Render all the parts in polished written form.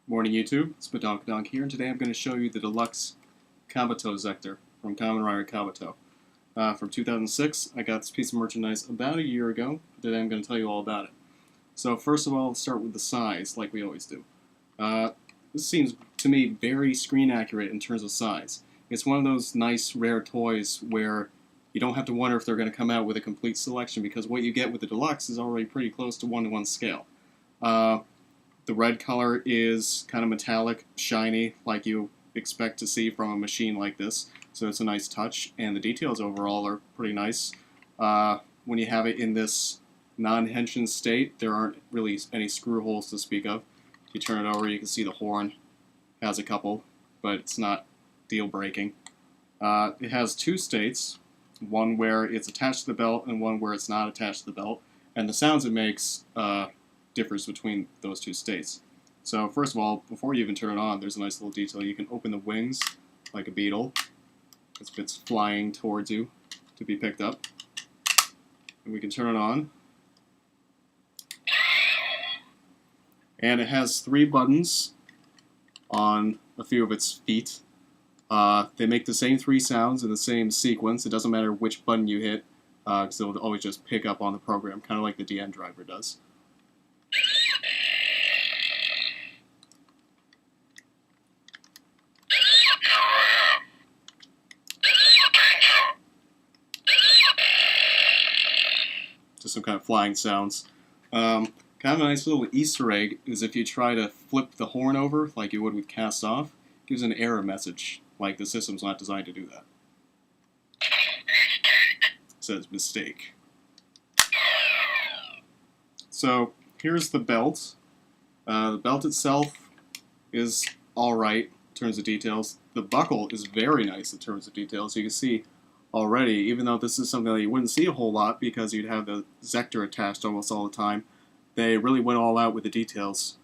Morning YouTube, it's Donk here, and today I'm going to show you the DX Kabuto Zecter from Kamen Rider Kabuto. From 2006, I got this piece of merchandise about a year ago. Today I'm going to tell you all about it. So first of all, let's start with the size, like we always do. This seems to me very screen accurate in terms of size. It's one of those nice, rare toys where you don't have to wonder if they're going to come out with a complete selection, because what you get with the Deluxe is already pretty close to 1-to-1 scale. The red color is kind of metallic, shiny, like you expect to see from a machine like this. So it's a nice touch, and the details overall are pretty nice. When you have it in this non-henshin state, there aren't really any screw holes to speak of. If you turn it over, you can see the horn has a couple, but it's not deal-breaking. It has two states, one where it's attached to the belt and one where it's not attached to the belt. And the sounds it makes differs between those two states. So first of all, before you even turn it on, there's a nice little detail. You can open the wings like a beetle as if it's flying towards you to be picked up. And we can turn it on. And it has 3 buttons on a few of its feet. They make the same 3 sounds in the same sequence. It doesn't matter which button you hit, because it'll always just pick up on the program, kind of like the DN driver does. Just some kind of flying sounds. Kind of a nice little Easter egg is if you try to flip the horn over like you would with cast off, it gives an error message, like the system's not designed to do that. It says mistake. So here's the belt. The belt itself is alright in terms of details. The buckle is very nice in terms of details. You can see already, even though this is something that you wouldn't see a whole lot because you'd have the Zecter attached almost all the time, they really went all out with the details.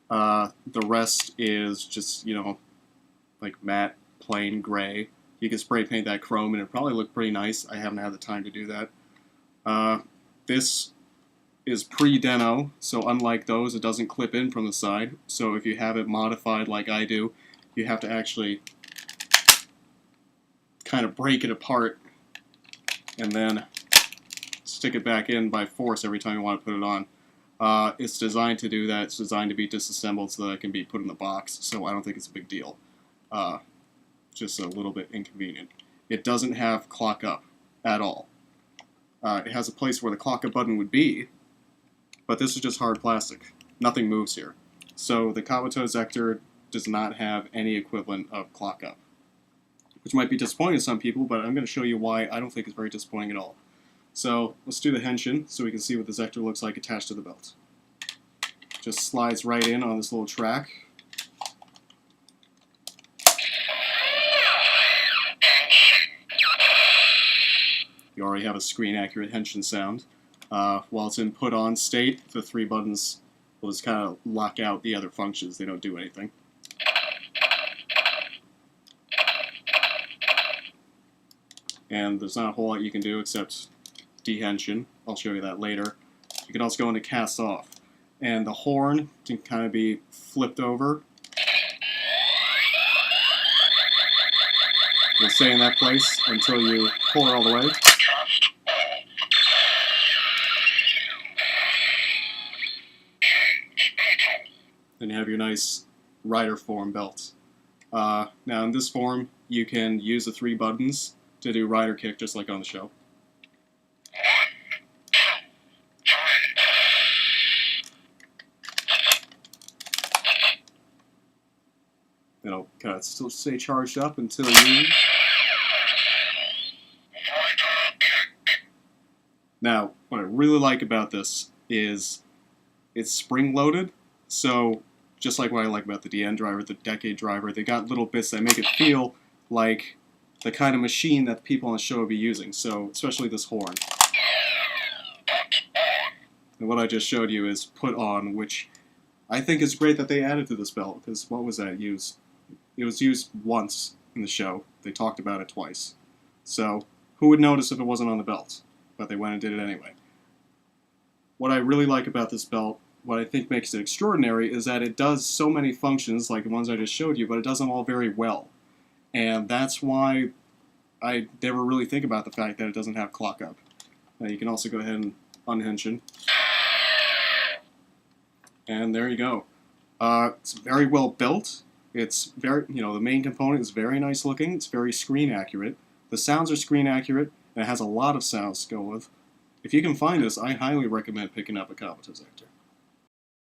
The rest is just, you know, like matte, plain gray. You can spray paint that chrome and it'd probably look pretty nice. I haven't had the time to do that. This is pre-deno, so unlike those, it doesn't clip in from the side. So if you have it modified like I do, you have to actually kind of break it apart and then stick it back in by force every time you want to put it on. It's designed to do that. It's designed to be disassembled so that it can be put in the box, so I don't think it's a big deal. Just a little bit inconvenient. It doesn't have clock up at all. It has a place where the clock up button would be, but this is just hard plastic. Nothing moves here. So the Kabuto Zecter does not have any equivalent of clock up, which might be disappointing to some people, but I'm going to show you why I don't think it's very disappointing at all. So let's do the henshin so we can see what the Zecter looks like attached to the belt. Just slides right in on this little track. You already have a screen-accurate henshin sound. While it's in put-on state, the 3 buttons will just kind of lock out the other functions. They don't do anything. And there's not a whole lot you can do except de-henshin. I'll show you that later. You can also go into cast off. And the horn can kind of be flipped over. It'll stay in that place until you pull it all the way. Then you have your nice rider form belt. Now in this form, you can use the 3 buttons to do rider kick just like on the show. It'll kind of still stay charged up until you... Now, what I really like about this is it's spring-loaded, so just like what I like about the DN driver, the Decade driver, they got little bits that make it feel like the kind of machine that the people on the show would be using, so especially this horn. And what I just showed you is put on, which I think is great that they added to this belt, because what was that used? It was used once in the show. They talked about it twice. So who would notice if it wasn't on the belt? But they went and did it anyway. What I really like about this belt what I think makes it extraordinary is that it does so many functions like the ones I just showed you, but it does them all very well. And that's why I never really think about the fact that it doesn't have clock up. You can also go ahead and unhinge it. And there you go. It's very well built. It's very, the main component is very nice looking. It's very screen accurate. The sounds are screen accurate, and it has a lot of sounds to go with. If you can find this, I highly recommend picking up a Kabuto Zecter.